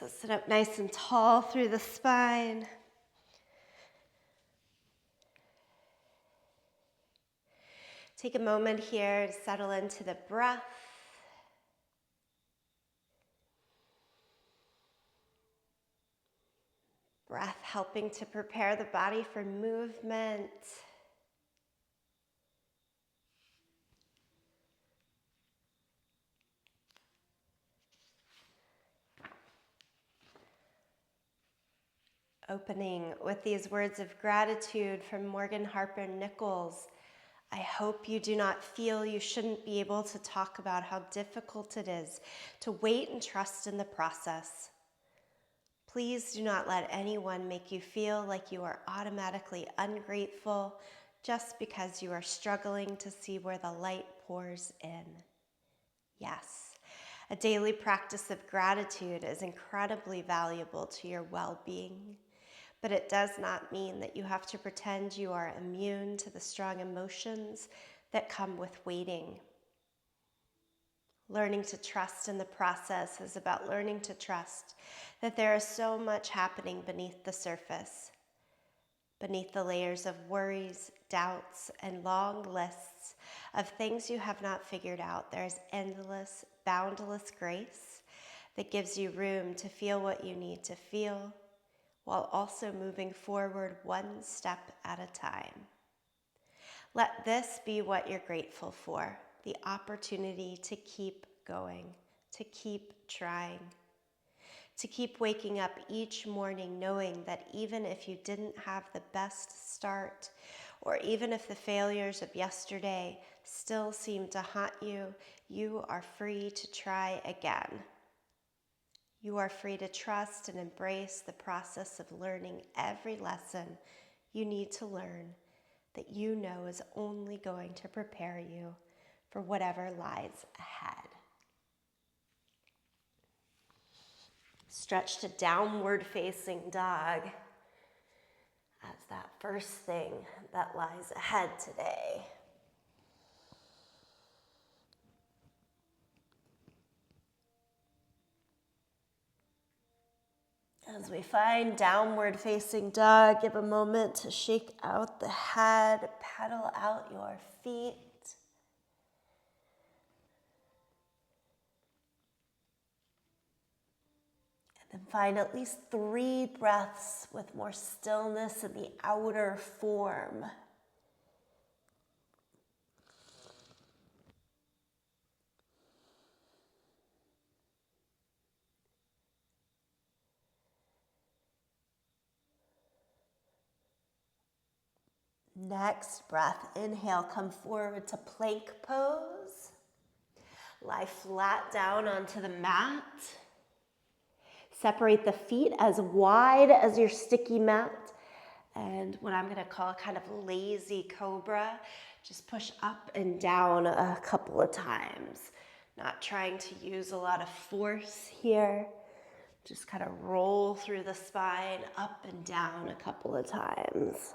So sit up nice and tall through the spine. Take a moment here to settle into the breath. Breath helping to prepare the body for movement. Opening with these words of gratitude from Morgan Harper Nichols. I hope you do not feel you shouldn't be able to talk about how difficult it is to wait and trust in the process. Please do not let anyone make you feel like you are automatically ungrateful just because you are struggling to see where the light pours in. Yes, a daily practice of gratitude is incredibly valuable to your well-being, but it does not mean that you have to pretend you are immune to the strong emotions that come with waiting. Learning to trust in the process is about learning to trust that there is so much happening beneath the surface. Beneath the layers of worries, doubts, and long lists of things you have not figured out, there's endless, boundless grace that gives you room to feel what you need to feel, while also moving forward one step at a time. Let this be what you're grateful for, the opportunity to keep going, to keep trying, to keep waking up each morning knowing that even if you didn't have the best start, or even if the failures of yesterday still seem to haunt you, you are free to try again. You are free to trust and embrace the process of learning every lesson you need to learn that you know is only going to prepare you for whatever lies ahead. Stretch to downward facing dog as that first thing that lies ahead today. As we find downward facing dog, give a moment to shake out the head, pedal out your feet. And then find at least 3 breaths with more stillness in the outer form. Next breath, inhale, come forward to plank pose. Lie flat down onto the mat. Separate the feet as wide as your sticky mat. And what I'm gonna call a kind of lazy cobra. Just push up and down a couple of times. Not trying to use a lot of force here. Just kind of roll through the spine, up and down a couple of times.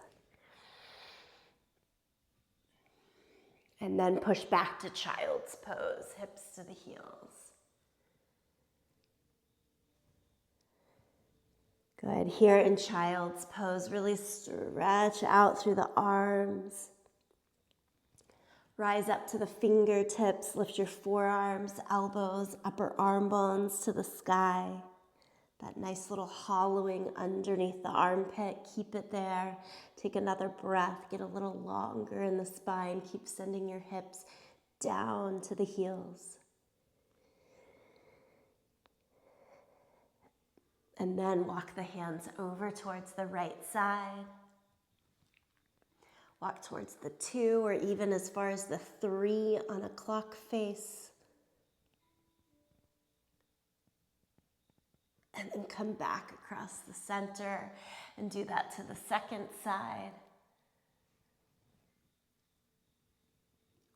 And then push back to child's pose, hips to the heels. Good. Here in child's pose, really stretch out through the arms. Rise up to the fingertips, lift your forearms, elbows, upper arm bones to the sky. That nice little hollowing underneath the armpit, keep it there. Take another breath, get a little longer in the spine. Keep sending your hips down to the heels. And then walk the hands over towards the right side. Walk towards the 2 or even as far as the 3 on a clock face. And then come back across the center and do that to the second side.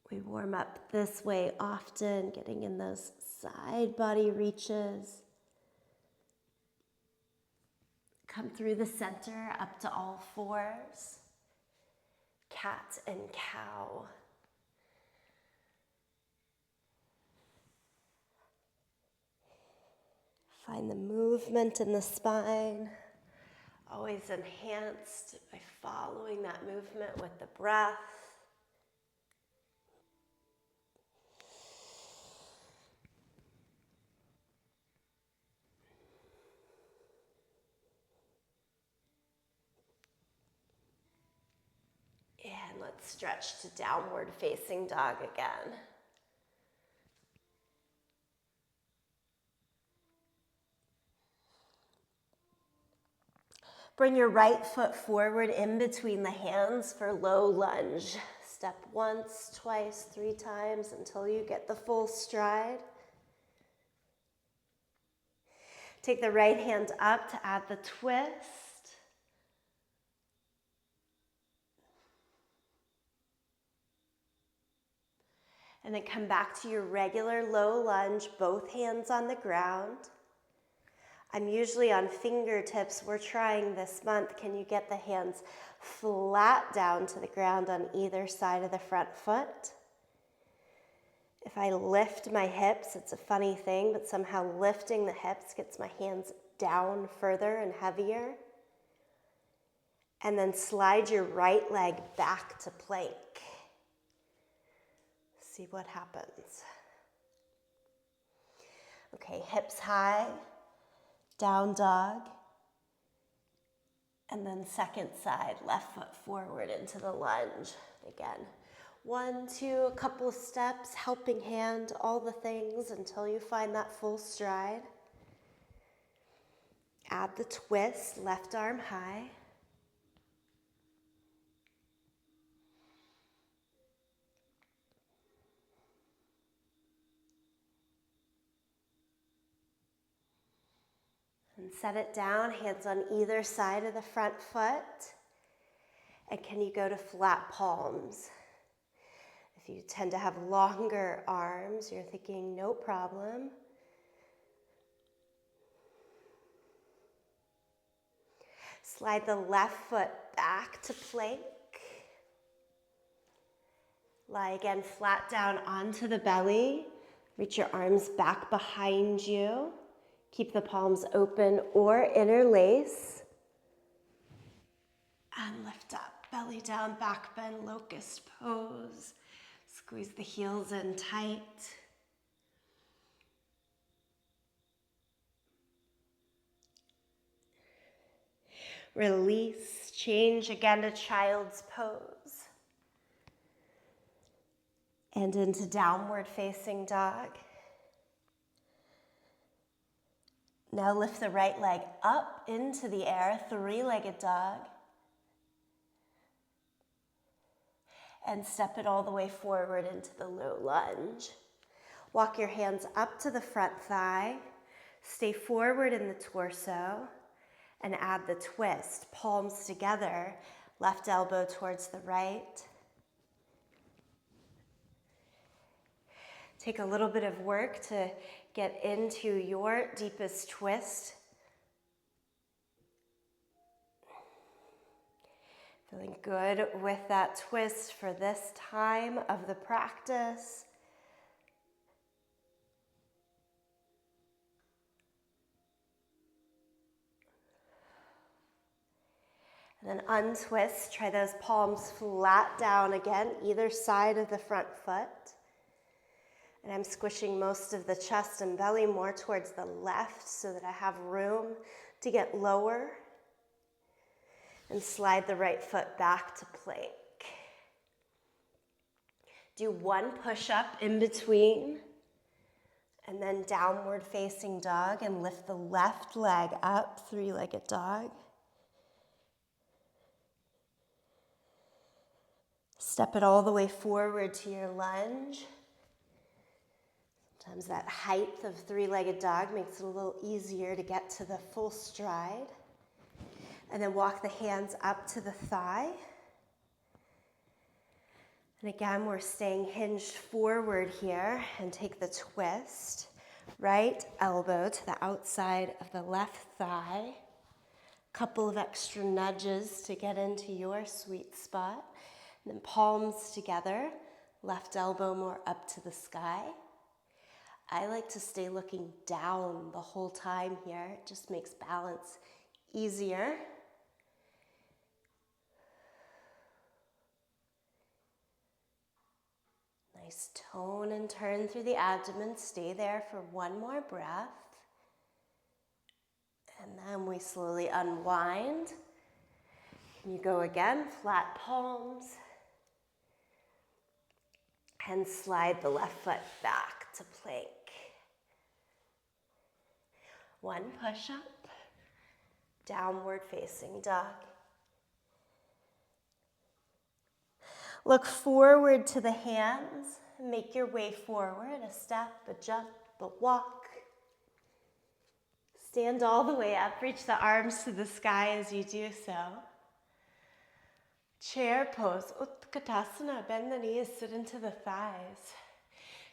We warm up this way often, getting in those side body reaches. Come through the center up to all 4s. Cat and cow. Find the movement in the spine, always enhanced by following that movement with the breath. And let's stretch to downward facing dog again. Bring your right foot forward in between the hands for low lunge. Step once, twice, 3 times until you get the full stride. Take the right hand up to add the twist. And then come back to your regular low lunge, both hands on the ground. I'm usually on fingertips. We're trying this month. Can you get the hands flat down to the ground on either side of the front foot? If I lift my hips, it's a funny thing, but somehow lifting the hips gets my hands down further and heavier. And then slide your right leg back to plank. See what happens. Okay, hips high, down dog. And then second side, left foot forward into the lunge. Again, 1, 2, a couple of steps, helping hand, all the things until you find that full stride. Add the twist, left arm high. And set it down, hands on either side of the front foot. And can you go to flat palms? If you tend to have longer arms, you're thinking no problem. Slide the left foot back to plank. Lie again flat down onto the belly. Reach your arms back behind you. Keep the palms open or interlace. And lift up, belly down, back bend, locust pose. Squeeze the heels in tight. Release, change again to child's pose. And into downward facing dog. Now lift the right leg up into the air, 3-legged dog. And step it all the way forward into the low lunge. Walk your hands up to the front thigh. Stay forward in the torso. And add the twist, palms together, left elbow towards the right. Take a little bit of work to get into your deepest twist. Feeling good with that twist for this time of the practice. And then untwist, try those palms flat down again, either side of the front foot. And I'm squishing most of the chest and belly more towards the left so that I have room to get lower. And slide the right foot back to plank. Do 1 push-up in between. And then downward facing dog and lift the left leg up, 3-legged dog. Step it all the way forward to your lunge. Sometimes that height of 3-legged dog makes it a little easier to get to the full stride. And then walk the hands up to the thigh. And again, we're staying hinged forward here and take the twist. Right elbow to the outside of the left thigh. Couple of extra nudges to get into your sweet spot. And then palms together, left elbow more up to the sky. I like to stay looking down the whole time here. It just makes balance easier. Nice tone and turn through the abdomen. Stay there for one more breath. And then we slowly unwind. You go again, flat palms. And slide the left foot back to plank. One push-up, downward facing dog. Look forward to the hands. Make your way forward, a step, a jump, a walk. Stand all the way up, reach the arms to the sky as you do so. Chair pose, Utkatasana, bend the knees, sit into the thighs.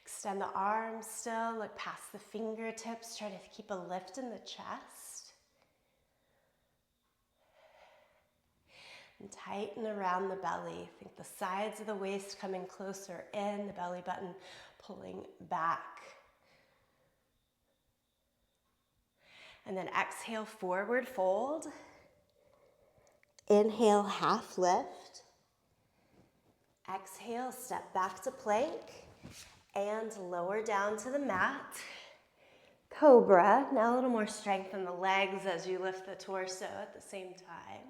Extend the arms still, look past the fingertips, try to keep a lift in the chest. And tighten around the belly. Think the sides of the waist coming closer in, the belly button pulling back. And then exhale, forward fold. Inhale, half lift. Exhale, step back to plank and lower down to the mat. Cobra, now a little more strength in the legs as you lift the torso at the same time.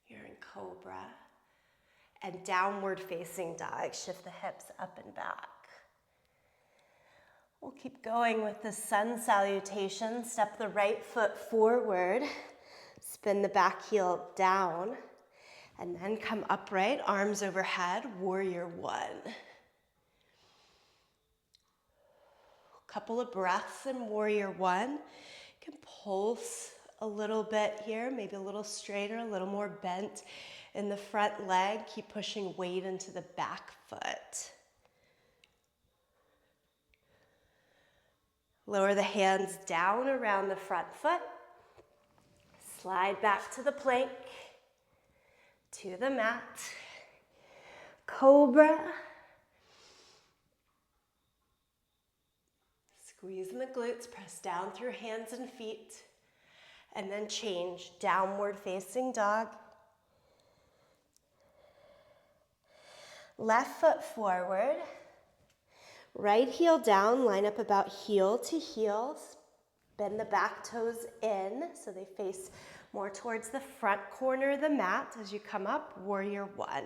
You're in Cobra. And downward facing dog, shift the hips up and back. We'll keep going with the sun salutation. Step the right foot forward. Spin the back heel down, and then come upright, arms overhead, warrior one. Couple of breaths in warrior one. You can pulse a little bit here, maybe a little straighter, a little more bent in the front leg. Keep pushing weight into the back foot. Lower the hands down around the front foot. Slide back to the plank, to the mat. Cobra. Squeeze in the glutes, press down through hands and feet. And then change, downward facing dog. Left foot forward. Right heel down, line up about heel to heel. Bend the back toes in so they face more towards the front corner of the mat as you come up, warrior one.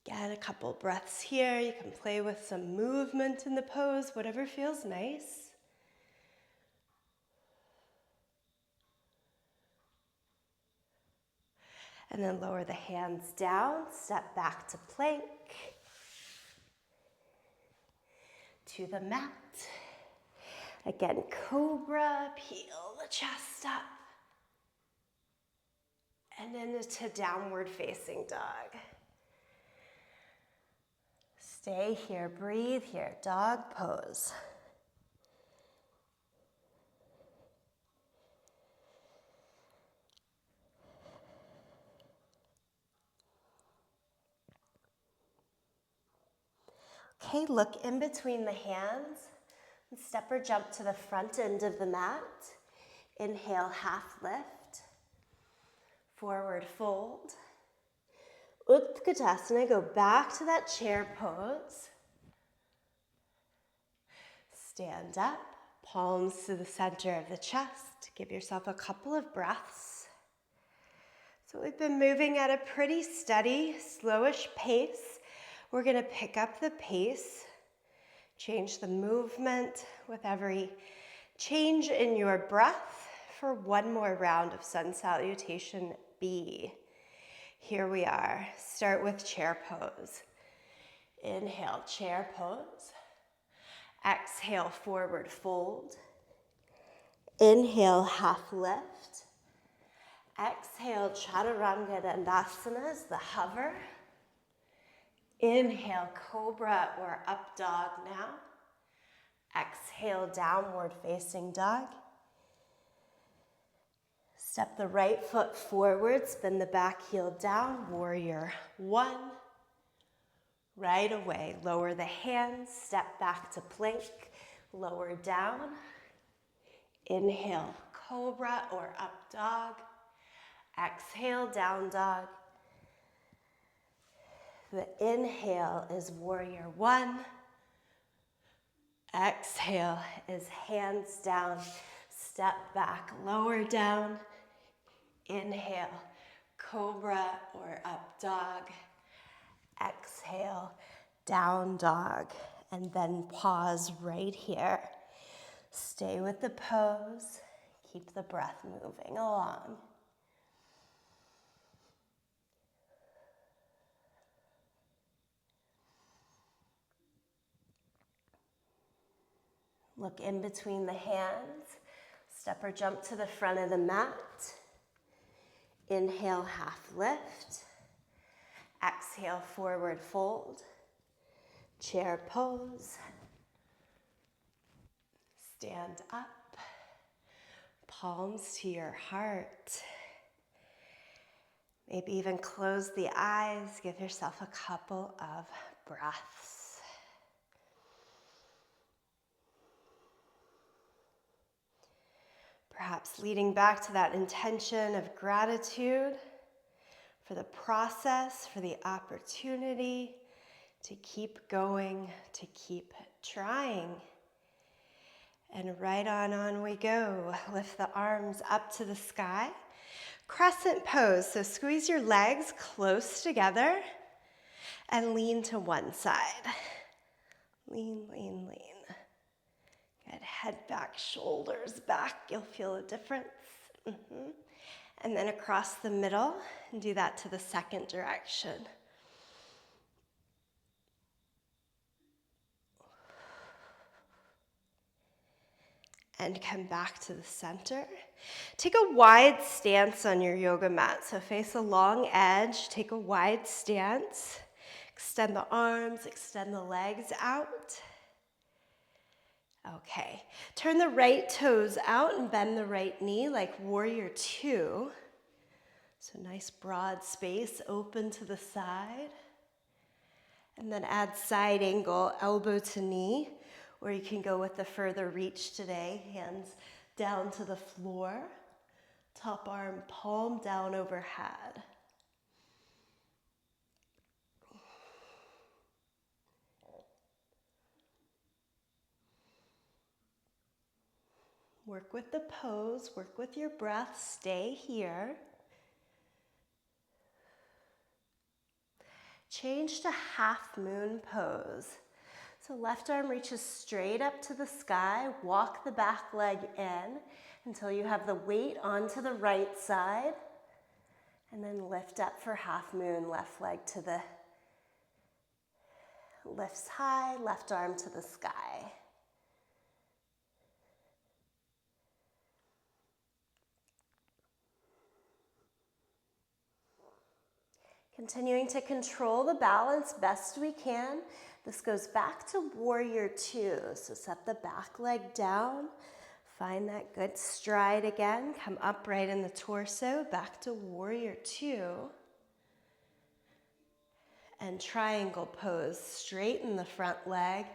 Get a couple breaths here. You can play with some movement in the pose, whatever feels nice. And then lower the hands down, step back to plank. To the mat. Again, Cobra, peel the chest up. And then into downward facing dog. Stay here, breathe here, dog pose. Okay, look in between the hands and step or jump to the front end of the mat. Inhale, half lift. Forward fold. Utkatasana, go back to that chair pose. Stand up, palms to the center of the chest. Give yourself a couple of breaths. So we've been moving at a pretty steady, slowish pace. We're going to pick up the pace, change the movement with every change in your breath for one more round of sun salutation B. Here we are. Start with chair pose. Inhale, chair pose. Exhale, forward fold. Inhale, half lift. Exhale, Chaturanga Dandasana is the hover. Inhale, Cobra or up dog now. Exhale, downward facing dog. Step the right foot forward, spin the back heel down, warrior one. Right away, lower the hands, step back to plank, lower down. Inhale, cobra or up dog. Exhale, down dog. The inhale is warrior one. Exhale is hands down, step back, lower down. Inhale, cobra or up dog. Exhale, down dog, and then pause right here. Stay with the pose, keep the breath moving along. Look in between the hands, step or jump to the front of the mat. Inhale, half lift. Exhale, forward fold. Chair pose. Stand up. Palms to your heart. Maybe even close the eyes. Give yourself a couple of breaths. Perhaps leading back to that intention of gratitude for the process, for the opportunity to keep going, to keep trying. And right on we go. Lift the arms up to the sky. Crescent pose, so squeeze your legs close together and lean to one side. Lean, lean, lean. Good, head back, shoulders back. You'll feel a difference. And then across the middle, and do that to the second direction. And come back to the center. Take a wide stance on your yoga mat. So face a long edge, take a wide stance. Extend the arms, extend the legs out. Okay, turn the right toes out and bend the right knee like warrior two. So nice broad space, open to the side. And then add side angle, elbow to knee, or you can go with the further reach today. Hands down to the floor, top arm, palm down overhead. Work with the pose, work with your breath, stay here. Change to half moon pose. So left arm reaches straight up to the sky, walk the back leg in until you have the weight onto the right side, and then lift up for half moon, left leg to the, lifts high, left arm to the sky. Continuing to control the balance best we can. This goes back to warrior two. So set the back leg down. Find that good stride again. Come upright in the torso. Back to warrior two. And triangle pose. Straighten the front leg.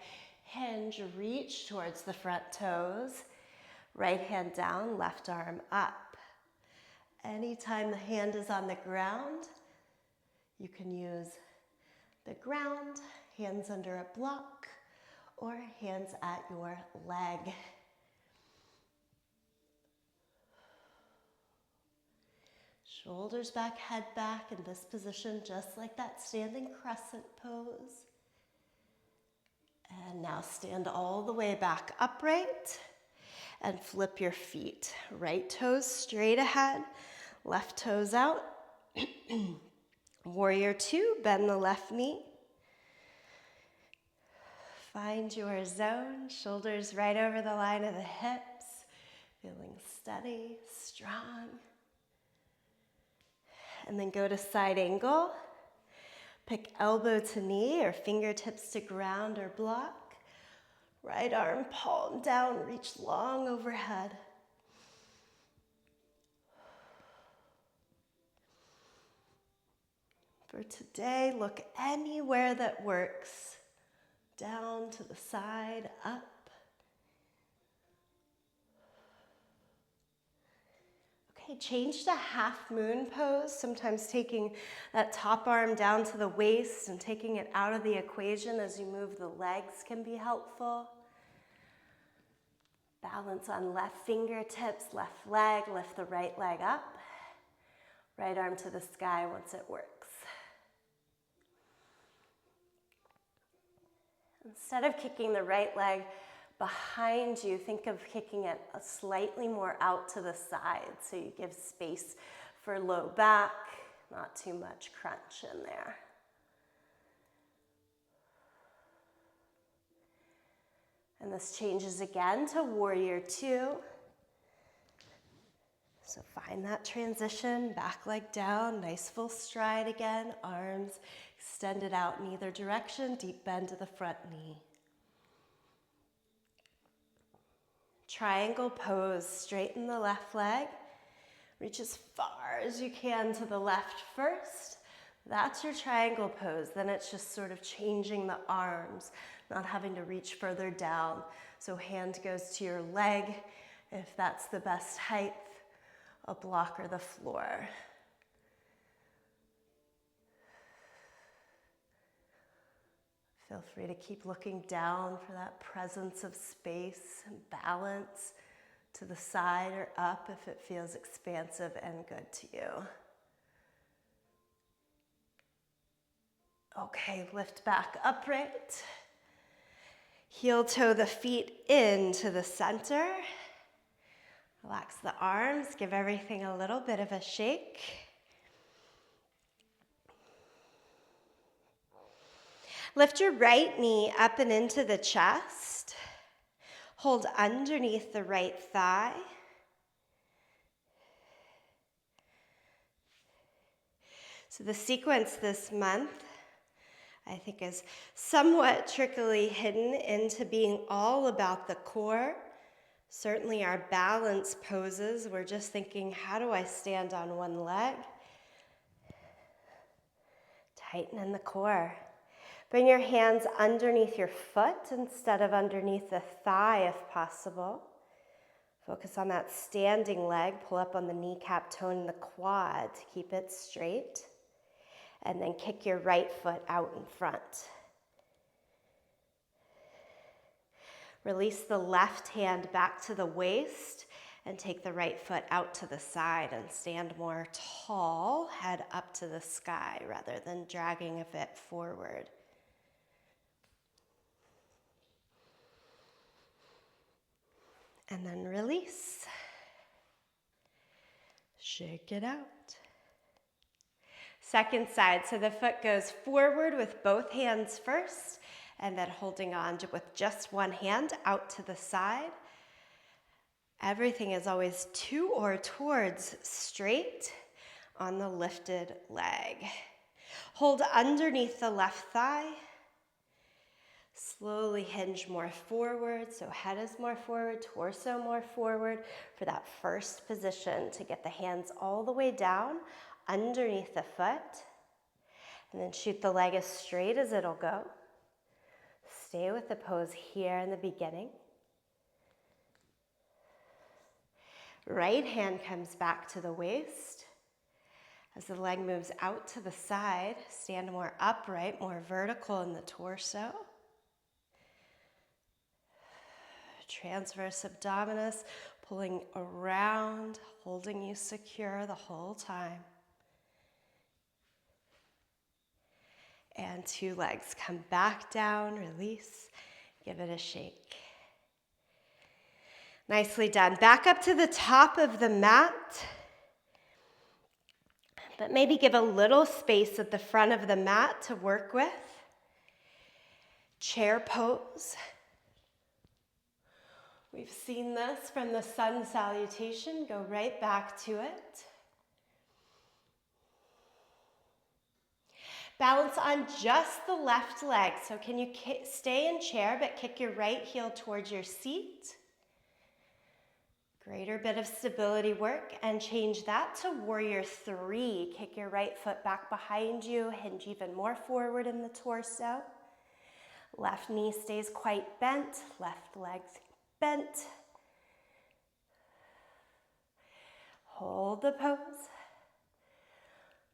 Hinge, reach towards the front toes. Right hand down, left arm up. Anytime the hand is on the ground, you can use the ground, hands under a block, or hands at your leg. Shoulders back, head back in this position, just like that standing crescent pose. And now stand all the way back upright and flip your feet. Right toes straight ahead, left toes out. Warrior two, bend the left knee. Find your zone, shoulders right over the line of the hips, feeling steady, strong. And then go to side angle. Pick elbow to knee or fingertips to ground or block. Right arm, palm down, reach long overhead. For today, look anywhere that works. Down to the side, up. Okay, change to half moon pose, sometimes taking that top arm down to the waist and taking it out of the equation as you move the legs can be helpful. Balance on left fingertips, left leg, lift the right leg up. Right arm to the sky once it works. Instead of kicking the right leg behind you, think of kicking it slightly more out to the side so you give space for low back, not too much crunch in there. And this changes again to warrior two. So find that transition, back leg down, nice full stride again, arms extended out in either direction, deep bend to the front knee. Triangle pose, straighten the left leg, reach as far as you can to the left first. That's your triangle pose. Then it's just sort of changing the arms, not having to reach further down. So hand goes to your leg, if that's the best height, a block or the floor. Feel free to keep looking down for that presence of space and balance to the side or up if it feels expansive and good to you. Okay, lift back upright. Heel toe the feet into the center. Relax the arms, give everything a little bit of a shake. Lift your right knee up and into the chest. Hold underneath the right thigh. So the sequence this month, I think, is somewhat trickily hidden into being all about the core. Certainly our balance poses, we're just thinking, how do I stand on one leg? Tighten in the core. Bring your hands underneath your foot instead of underneath the thigh if possible. Focus on that standing leg. Pull up on the kneecap, tone the quad to keep it straight. And then kick your right foot out in front. Release the left hand back to the waist and take the right foot out to the side and stand more tall, head up to the sky rather than dragging a bit forward. And then release. Shake it out. Second side, so the foot goes forward with both hands first, and then holding on with just one hand out to the side. Everything is always to or towards straight on the lifted leg. Hold underneath the left thigh. Slowly hinge more forward, so head is more forward, torso more forward for that first position to get the hands all the way down underneath the foot. And then shoot the leg as straight as it'll go. Stay with the pose here in the beginning. Right hand comes back to the waist. As the leg moves out to the side, stand more upright, more vertical in the torso. Transverse abdominis, pulling around, holding you secure the whole time. And two legs come back down, release, give it a shake. Nicely done. Back up to the top of the mat, but maybe give a little space at the front of the mat to work with. Chair pose. We've seen this from the sun salutation. Go right back to it. Balance on just the left leg. So can you stay in chair but kick your right heel towards your seat? Greater bit of stability work, and change that to warrior three. Kick your right foot back behind you, hinge even more forward in the torso. Left knee stays quite bent, left leg's bent. Hold the pose.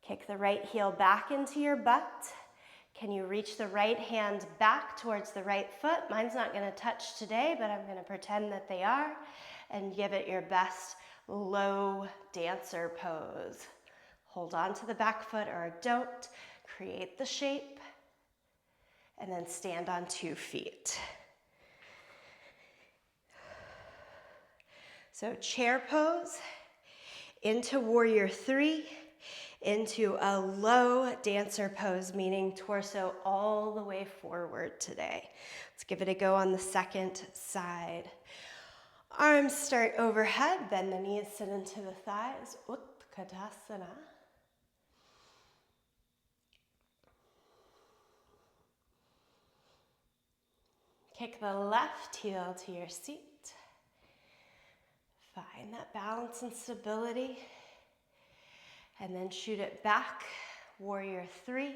Kick the right heel back into your butt. Can you reach the right hand back towards the right foot? Mine's not going to touch today, but I'm going to pretend that they are, and give it your best low dancer pose. Hold on to the back foot or don't. Create the shape, and then stand on 2 feet. So chair pose, into warrior three, into a low dancer pose, meaning torso all the way forward today. Let's give it a go on the second side. Arms start overhead, bend the knees, sit into the thighs, Utkatasana. Kick the left heel to your seat. Find that balance and stability. And then shoot it back, warrior three.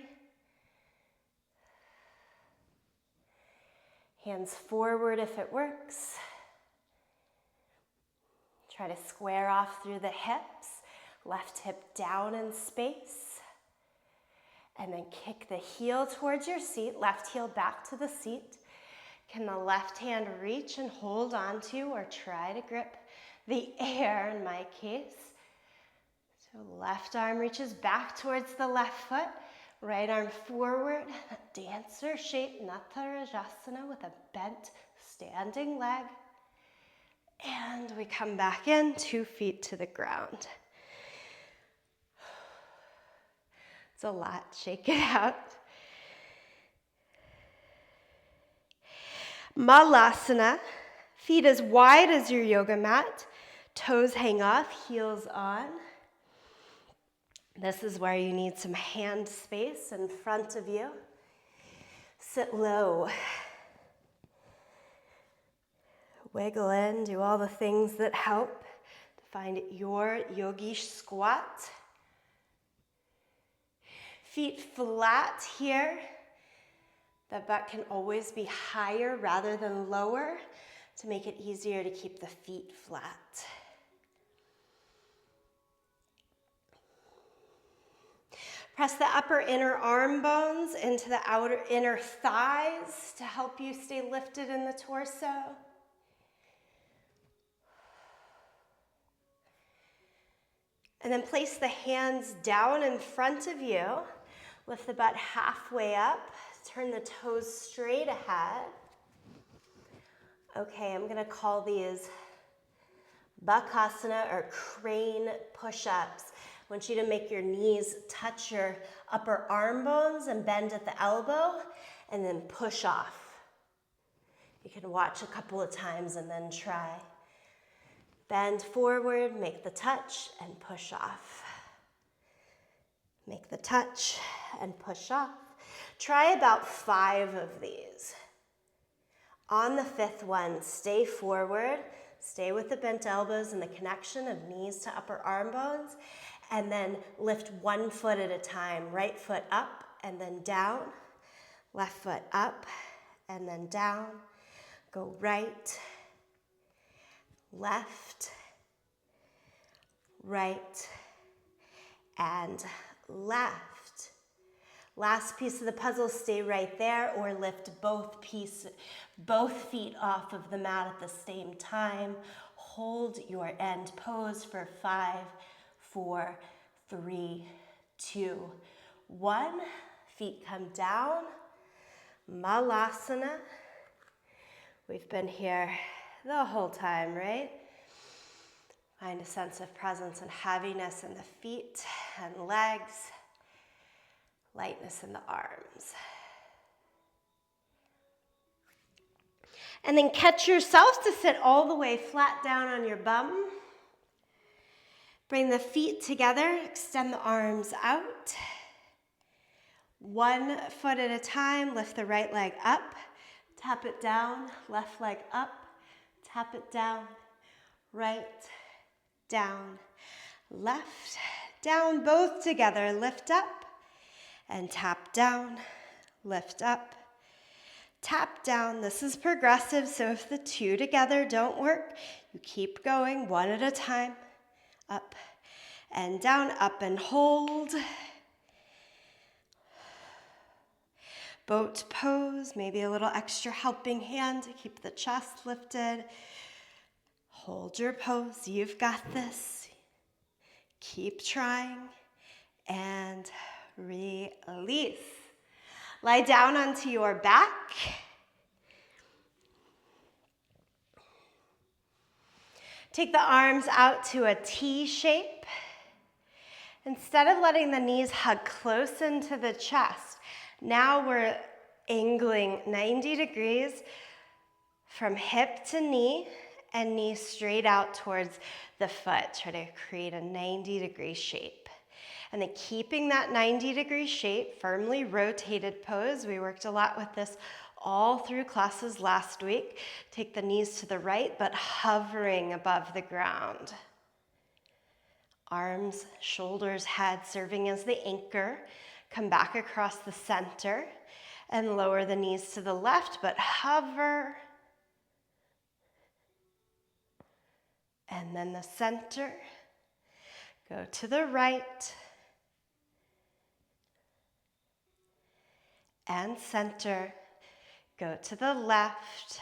Hands forward if it works. Try to square off through the hips. Left hip down in space. And then kick the heel towards your seat, left heel back to the seat. Can the left hand reach and hold on to, or try to grip the air in my case? So left arm reaches back towards the left foot, right arm forward, dancer shape, Natarajasana with a bent standing leg. And we come back in, 2 feet to the ground. It's a lot, shake it out. Malasana, feet as wide as your yoga mat, toes hang off, heels on. This is where you need some hand space in front of you. Sit low. Wiggle in, do all the things that help to find your yogish squat. Feet flat here. The butt can always be higher rather than lower to make it easier to keep the feet flat. Press the upper inner arm bones into the outer inner thighs to help you stay lifted in the torso. And then place the hands down in front of you. Lift the butt halfway up. Turn the toes straight ahead. Okay, I'm going to call these Bakasana or crane push-ups. I want you to make your knees touch your upper arm bones and bend at the elbow, and then push off. You can watch a couple of times and then try. Bend forward, make the touch, and push off. Make the touch and push off. Try about 5 of these. On the 5th one, stay forward, stay with the bent elbows and the connection of knees to upper arm bones, and then lift 1 foot at a time. Right foot up and then down, left foot up and then down. Go right, left, right, and left. Last piece of the puzzle, stay right there or lift both feet off of the mat at the same time. Hold your end pose for 5, 4, 3, 2, 1. Feet come down. Malasana. We've been here the whole time, right? Find a sense of presence and heaviness in the feet and legs. Lightness in the arms. And then catch yourself to sit all the way flat down on your bum. Bring the feet together, extend the arms out. 1 foot at a time, lift the right leg up, tap it down, left leg up, tap it down, right, down, left, down, both together. Lift up and tap down, lift up, tap down. This is progressive, so if the two together don't work, you keep going one at a time. Up and down, up and hold. Boat pose, maybe a little extra helping hand to keep the chest lifted. Hold your pose, you've got this. Keep trying and release. Lie down onto your back. Take the arms out to a T shape. Instead of letting the knees hug close into the chest, now we're angling 90 degrees from hip to knee and knee straight out towards the foot. Try to create a 90-degree shape. And then keeping that 90-degree shape, firmly rotated pose. We worked a lot with this all through classes last week. Take the knees to the right, but hovering above the ground. Arms, shoulders, head serving as the anchor. Come back across the center and lower the knees to the left, but hover. And then the center. Go to the right. And center. Go to the left.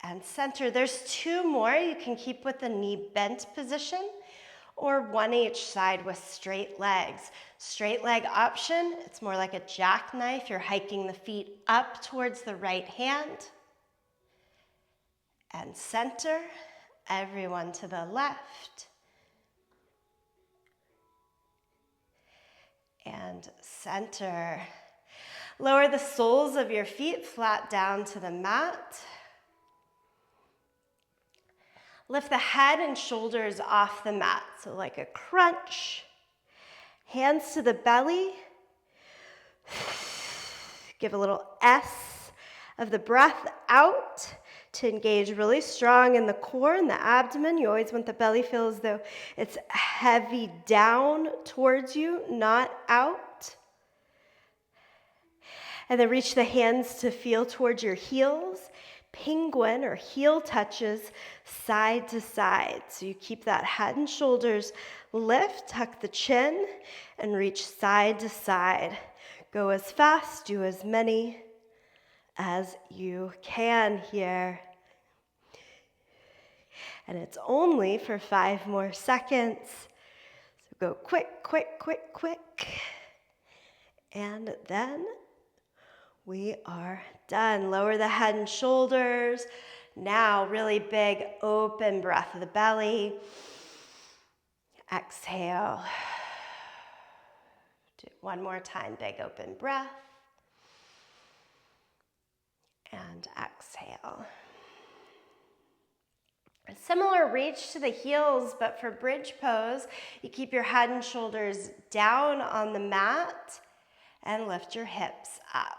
And center. There's two more. You can keep with the knee bent position or one each side with straight legs. Straight leg option, it's more like a jackknife. You're hiking the feet up towards the right hand. And center, everyone to the left. And center. Lower the soles of your feet flat down to the mat. Lift the head and shoulders off the mat, so like a crunch. Hands to the belly. Give a little S of the breath out to engage really strong in the core and the abdomen. You always want the belly feel as though it's heavy down towards you, not out. And then reach the hands to feel towards your heels. Penguin or heel touches side to side. So you keep that head and shoulders lift, tuck the chin, and reach side to side. Go as fast, do as many as you can here. And it's only for 5 more seconds. So go quick, quick, quick, quick. And then we are done. Lower the head and shoulders. Now, really big open breath of the belly. Exhale. Do it one more time, big open breath. And exhale. A similar reach to the heels, but for bridge pose, you keep your head and shoulders down on the mat and lift your hips up.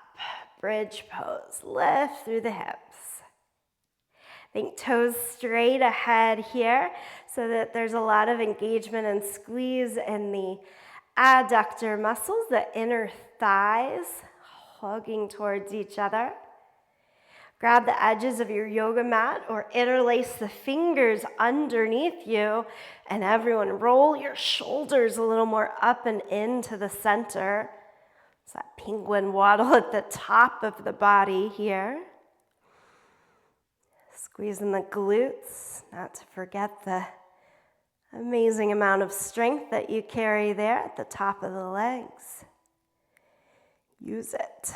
Bridge pose, lift through the hips. Think toes straight ahead here so that there's a lot of engagement and squeeze in the adductor muscles, the inner thighs, hugging towards each other. Grab the edges of your yoga mat or interlace the fingers underneath you, and everyone roll your shoulders a little more up and into the center. It's that penguin waddle at the top of the body here. Squeezing the glutes, not to forget the amazing amount of strength that you carry there at the top of the legs. Use it.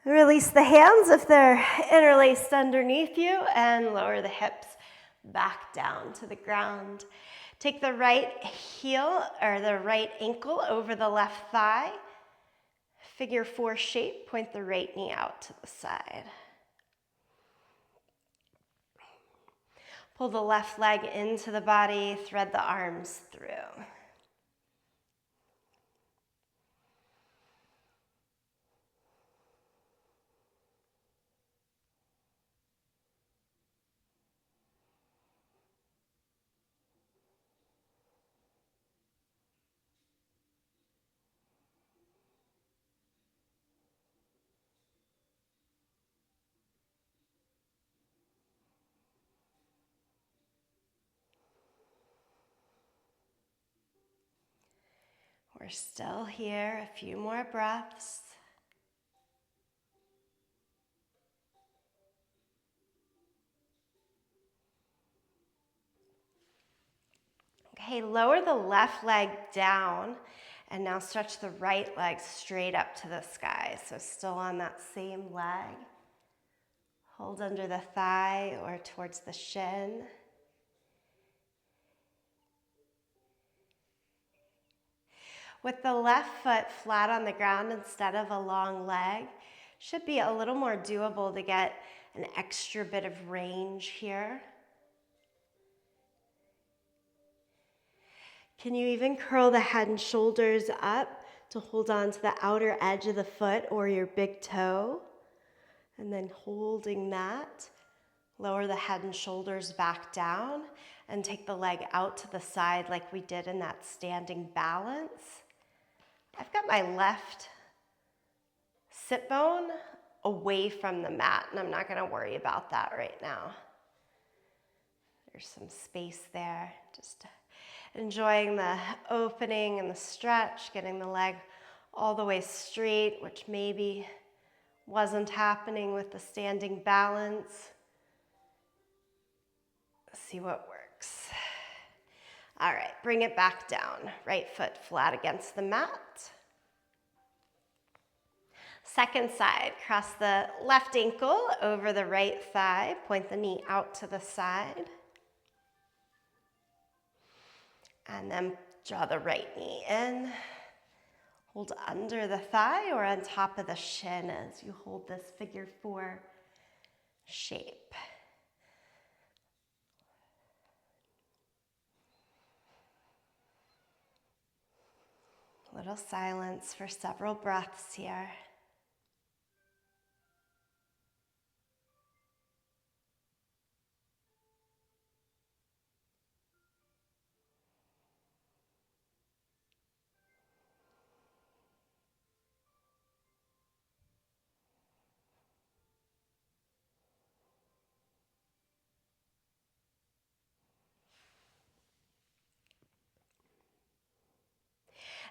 Release the hands if they're interlaced underneath you and lower the hips back down to the ground. Take the right heel or the right ankle over the left thigh. Figure 4 shape, point the right knee out to the side. Pull the left leg into the body, thread the arms through. We're still here, a few more breaths. Okay, lower the left leg down and now stretch the right leg straight up to the sky. So still on that same leg. Hold under the thigh or towards the shin. With the left foot flat on the ground instead of a long leg, should be a little more doable to get an extra bit of range here. Can you even curl the head and shoulders up to hold on to the outer edge of the foot or your big toe? And then holding that, lower the head and shoulders back down and take the leg out to the side like we did in that standing balance. I've got my left sit bone away from the mat, and I'm not going to worry about that right now. There's some space there. Just enjoying the opening and the stretch, getting the leg all the way straight, which maybe wasn't happening with the standing balance. Let's see what works. All right, bring it back down. Right foot flat against the mat. Second side, cross the left ankle over the right thigh, point the knee out to the side. And then draw the right knee in. Hold under the thigh or on top of the shin as you hold this figure 4 shape. Little silence for several breaths here.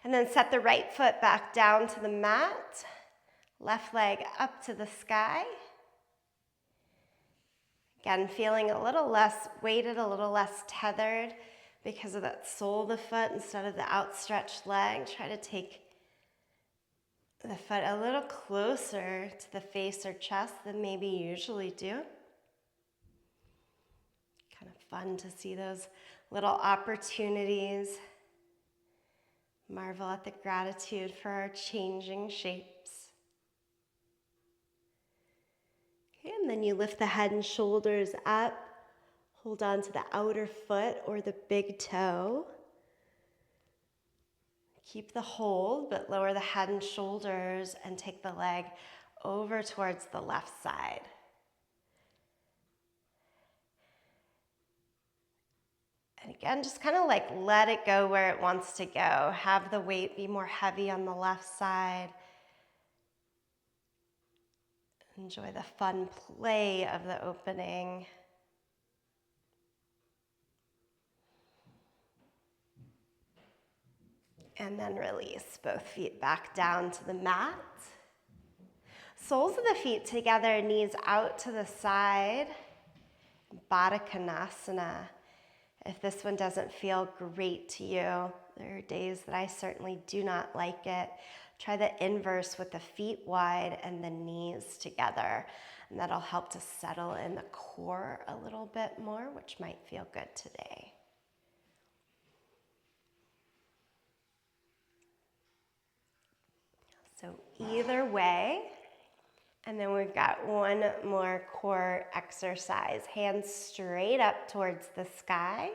And then set the right foot back down to the mat, left leg up to the sky. Again, feeling a little less weighted, a little less tethered because of that sole of the foot instead of the outstretched leg. Try to take the foot a little closer to the face or chest than maybe you usually do. Kind of fun to see those little opportunities. Marvel at the gratitude for our changing shapes. Okay, and then you lift the head and shoulders up. Hold on to the outer foot or the big toe. Keep the hold, but lower the head and shoulders and take the leg over towards the left side. And again, just kind of like let it go where it wants to go. Have the weight be more heavy on the left side. Enjoy the fun play of the opening. And then release both feet back down to the mat. Soles of the feet together, knees out to the side. Baddha Konasana. If this one doesn't feel great to you, there are days that I certainly do not like it. Try the inverse with the feet wide and the knees together. And that'll help to settle in the core a little bit more, which might feel good today. So either way, and then we've got one more core exercise. Hands straight up towards the sky.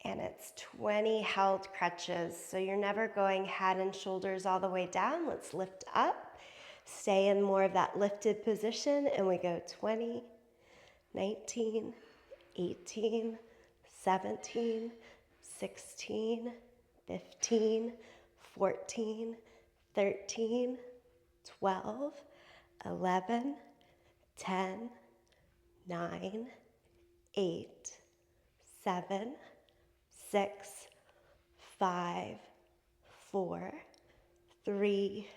And it's 20 held crutches. So you're never going head and shoulders all the way down. Let's lift up. Stay in more of that lifted position. And we go 20, 19, 18, 17, 16, 15, 14, 13, 12, 11, 10, 9, 8, 7, 6, 5, 4, 3,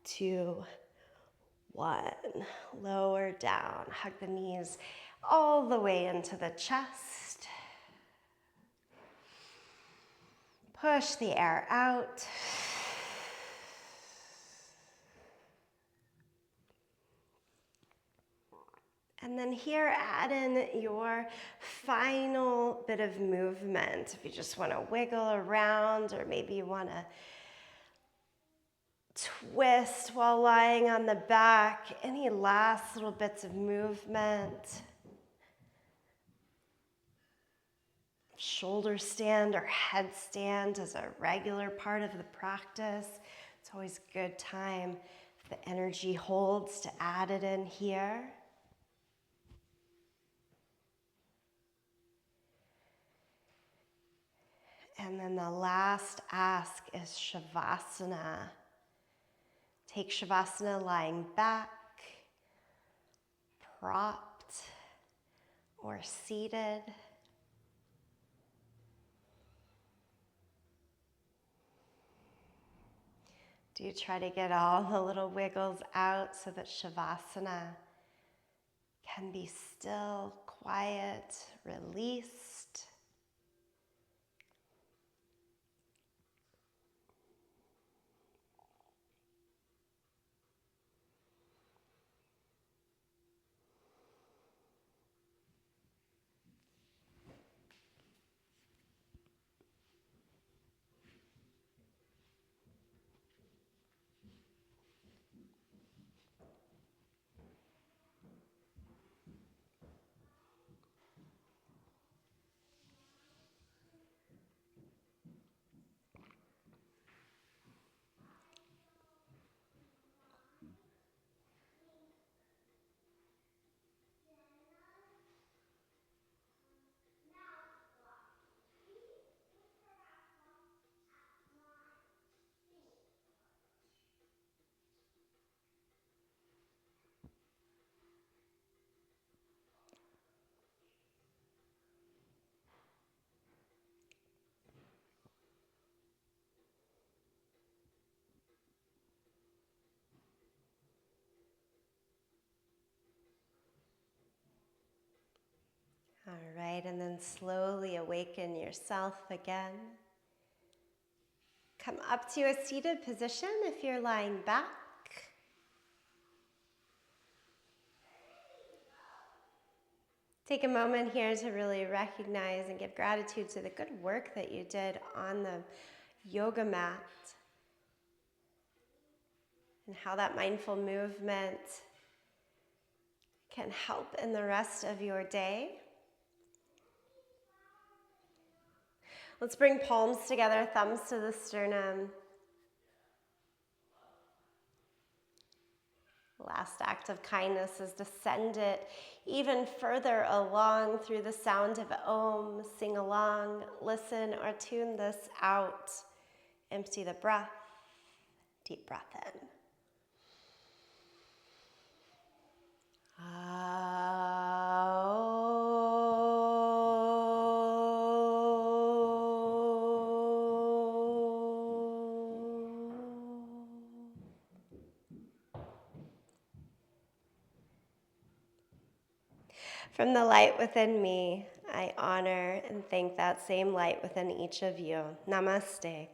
2, 1. Lower down. Hug the knees all the way into the chest. Push the air out. And then here, add in your final bit of movement. If you just want to wiggle around, or maybe you want to twist while lying on the back, any last little bits of movement. Shoulder stand or headstand is a regular part of the practice. It's always a good time, if the energy holds, to add it in here. And then the last ask is Shavasana. Take Shavasana lying back, propped, or seated. Do try to get all the little wiggles out so that Shavasana can be still, quiet, released. All right, and then slowly awaken yourself again. Come up to a seated position if you're lying back. Take a moment here to really recognize and give gratitude to the good work that you did on the yoga mat, and how that mindful movement can help in the rest of your day. Let's bring palms together, thumbs to the sternum. Last act of kindness is to send it even further along through the sound of Om. Sing along, listen, or tune this out. Empty the breath, deep breath in. From the light within me, I honor and thank that same light within each of you. Namaste.